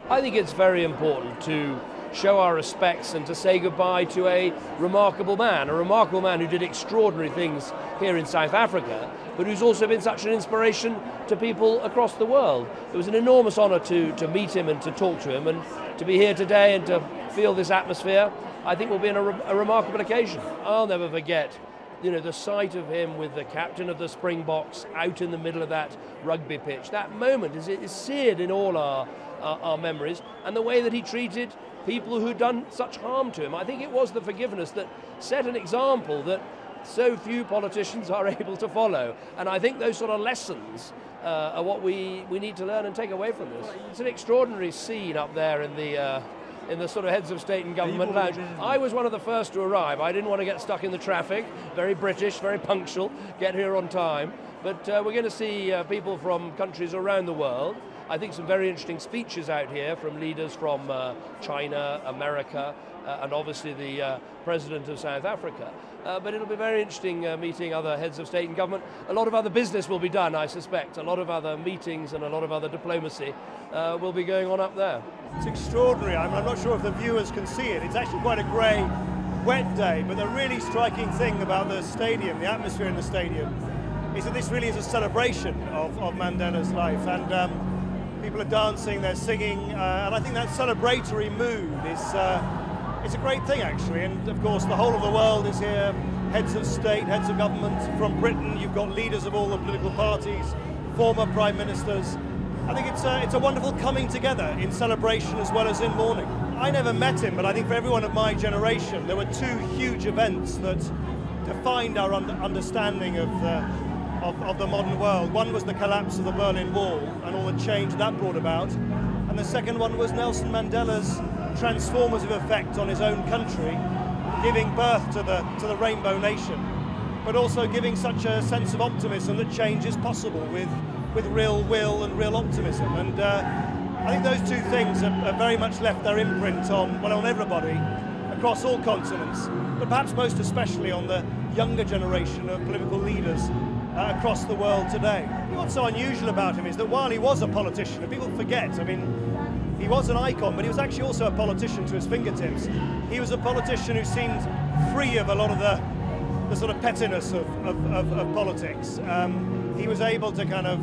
I think it's very important to show our respects and to say goodbye to a remarkable man who did extraordinary things here in South Africa, but who's also been such an inspiration to people across the world. It was an enormous honor to meet him and to talk to him, and to be here today and to feel this atmosphere, I think will be a remarkable occasion. I'll never forget the sight of him with the captain of the Springboks out in the middle of that rugby pitch. That moment is seared in all our memories, and the way that he treated people who'd done such harm to him. I think it was the forgiveness that set an example that so few politicians are able to follow. And I think those sort of lessons are what we need to learn and take away from this. It's an extraordinary scene up there in the sort of heads of state and government lounge. I was one of the first to arrive. I didn't want to get stuck in the traffic. Very British, very punctual, get here on time. But we're going to see people from countries around the world. I think some very interesting speeches out here from leaders from China, America, and obviously the President of South Africa. But it'll be very interesting meeting other heads of state and government. A lot of other business will be done, I suspect. A lot of other meetings and a lot of other diplomacy will be going on up there. It's extraordinary. I'm not sure if the viewers can see it. It's actually quite a grey, wet day, but the really striking thing about the stadium, the atmosphere in the stadium, is that this really is a celebration of Mandela's life. And people are dancing, they're singing, and I think that celebratory mood is it's a great thing, actually. And of course, the whole of the world is here, heads of state, heads of government. From Britain, you've got leaders of all the political parties, former prime ministers. I think it's a wonderful coming together in celebration as well as in mourning. I never met him, but I think for everyone of my generation, there were two huge events that defined our understanding of the modern world. One was the collapse of the Berlin Wall and all the change that brought about, and the second one was Nelson Mandela's transformative effect on his own country, giving birth to the Rainbow Nation, but also giving such a sense of optimism that change is possible with real will and real optimism. And I think those two things have very much left their imprint on everybody across all continents, but perhaps most especially on the younger generation of political leaders across the world today. What's so unusual about him is that while he was a politician, and people forget, I mean, he was an icon, but he was actually also a politician to his fingertips. He was a politician who seemed free of a lot of the sort of pettiness of politics. He was able to kind of,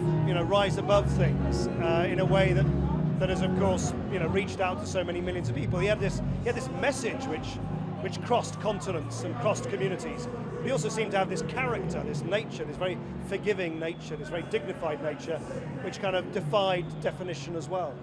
rise above things in a way that has, of course, reached out to so many millions of people. He had this message which crossed continents and crossed communities. But he also seemed to have this character, this nature, this very forgiving nature, this very dignified nature, which kind of defied definition as well.